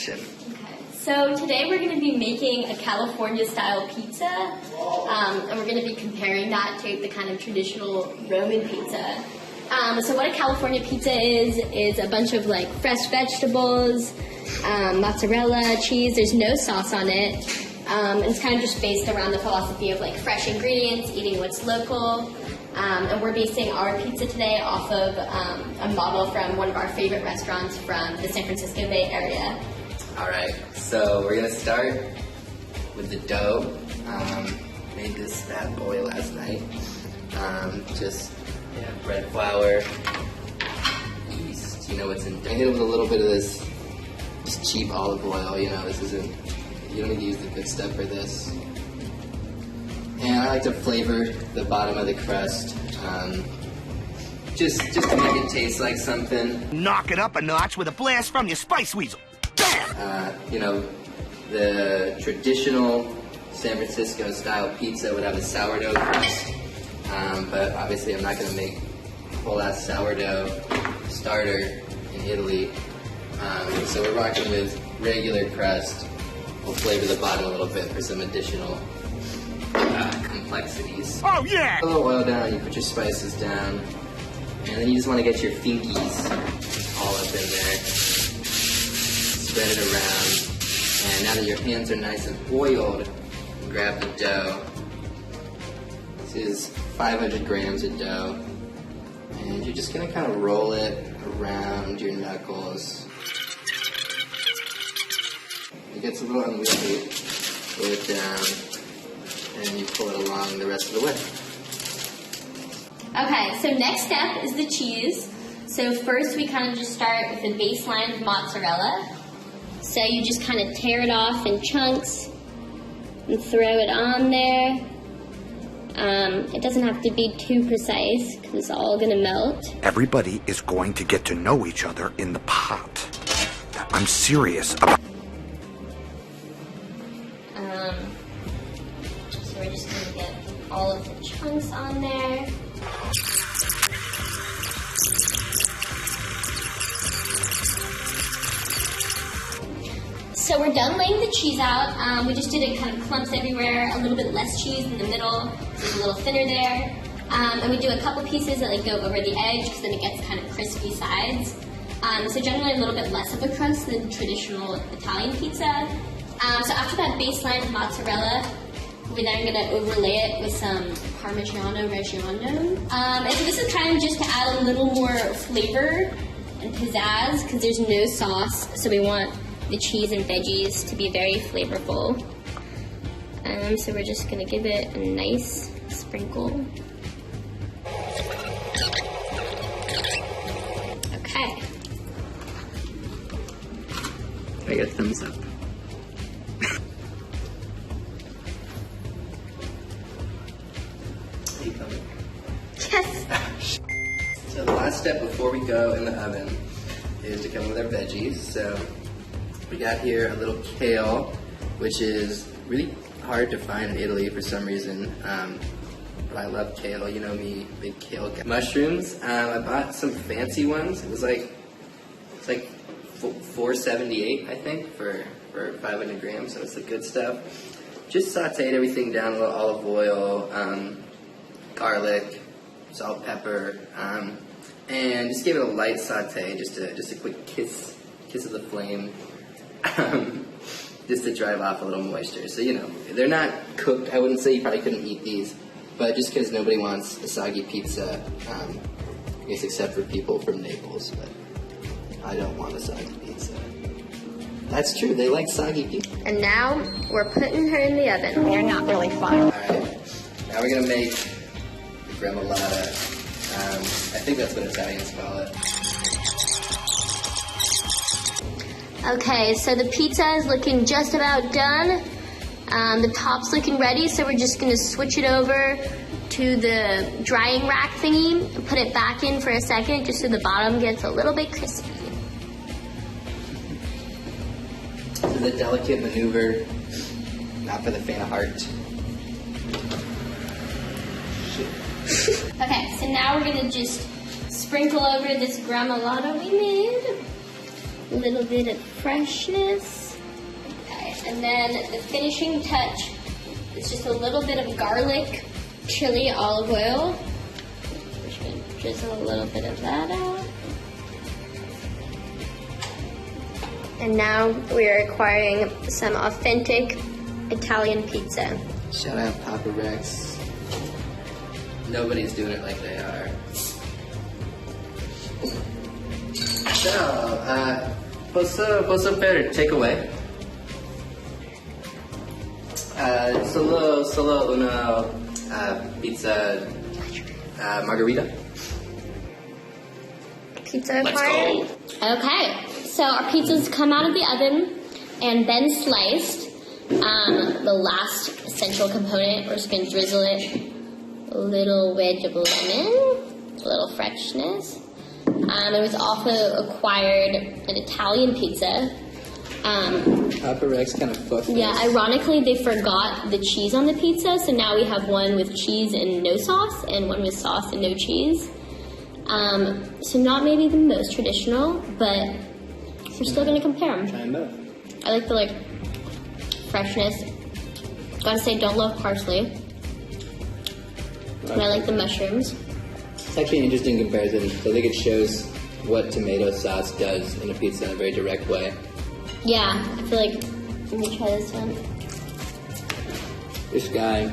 section. Okay. So today we're going to be making a California-style pizza, and we're going to be comparing that to the kind of traditional Roman pizza. So what a California pizza is a bunch of like fresh vegetables, mozzarella, cheese. There's no sauce on it. And it's kind of just based around the philosophy of like fresh ingredients, eating what's local. And we're basing our pizza today off of a model from one of our favorite restaurants from the San Francisco Bay Area. Alright, so we're going to start with the dough. Made this bad boy last night. Bread flour, yeast, you know what's in. I hit it with a little bit of this just cheap olive oil, you know, you don't need to use the good stuff for this. And I like to flavor the bottom of the crust, just to make it taste like something. Knock it up a notch with a blast from your Spice Weasel. You know, the traditional San Francisco style pizza would have a sourdough crust, but obviously I'm not going to make a whole ass sourdough starter in Italy. So we're rocking with regular crust. We'll flavor the bottom a little bit for some additional complexities. Oh yeah! Put a little oil down, you put your spices down, and then you just want to get your finkies all up in there. Spread it around, and now that your hands are nice and oiled, grab the dough. This is 500 grams of dough, and you're just going to kind of roll it around your knuckles. It gets a little unwieldy, pull it down, and you pull it along the rest of the way. Okay, so next step is the cheese. So first we kind of just start with the baseline of mozzarella. So you just kind of tear it off in chunks and throw it on there. It doesn't have to be too precise because it's all going to melt. Everybody is going to get to know each other in the pot. I'm serious about... So we're just going to get all of the chunks on there. So we're done laying the cheese out. We just did it kind of clumps everywhere, a little bit less cheese in the middle, so it's a little thinner there. And we do a couple pieces that like go over the edge because then it gets kind of crispy sides. So generally a little bit less of a crust than traditional Italian pizza. So after that baseline of mozzarella, we're then going to overlay it with some Parmigiano Reggiano. And so this is kind of just to add a little more flavor and pizzazz because there's no sauce, so we want the cheese and veggies to be very flavorful. So we're just going to give it a nice sprinkle. Okay. I got thumbs up. Are you coming? Yes! So the last step before we go in the oven is to come with our veggies. So we got here a little kale, which is really hard to find in Italy for some reason. But I love kale, you know me, big kale guy. Mushrooms, I bought some fancy ones. It's like $4.78, I think, for 500 grams, so it's the good stuff. Just sauteed everything down, a little olive oil, garlic, salt, pepper, and just gave it a light saute, just a quick kiss of the flame. Just to drive off a little moisture. So, you know, they're not cooked. I wouldn't say you probably couldn't eat these, but just because nobody wants a soggy pizza, I guess except for people from Naples, but I don't want a soggy pizza. That's true, they like soggy pizza. And now we're putting her in the oven. They're not really fun. Alright, now we're going to make the gremolata. I think that's what Italians call it. Okay, so the pizza is looking just about done. The top's looking ready, so we're just gonna switch it over to the drying rack thingy and put it back in for a second just so the bottom gets a little bit crispy. This is a delicate maneuver, not for the faint of heart. Okay, so now we're gonna just sprinkle over this gremolata we made. A little bit of freshness. Okay, and then the finishing touch is just a little bit of garlic, chili, olive oil. Just gonna drizzle a little bit of that out. And now we are acquiring some authentic Italian pizza. Shout out Papa Rex. Nobody's doing it like they are. So, posso per takeaway? Solo una pizza margarita. Pizza Let's party. go. Okay, so our pizzas come out of the oven and then sliced. The last essential component, we're just gonna drizzle it. A little wedge of lemon, a little freshness. It was also acquired an Italian pizza. Papa Rex kind of fucked Yeah, us. ironically, they forgot the cheese on the pizza, so now we have one with cheese and no sauce, and one with sauce and no cheese. So not maybe the most traditional, but we're still gonna compare them. Try them both. I like the freshness. Gotta say, don't love parsley. And I like the mushrooms. It's actually an interesting comparison. I think it shows what tomato sauce does in a pizza in a very direct way. Yeah, I feel like, let me try this one. This guy,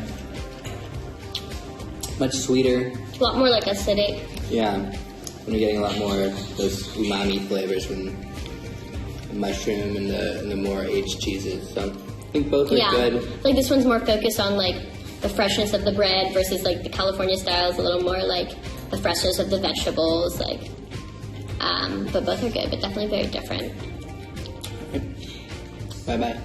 much sweeter. A lot more like acidic. Yeah, and you're getting a lot more of those umami flavors from the mushroom and the more aged cheeses. So I think both are good. Like this one's more focused on like the freshness of the bread versus like the California style is a little more like the freshness of the vegetables. Like, but both are good, but definitely very different. Bye bye.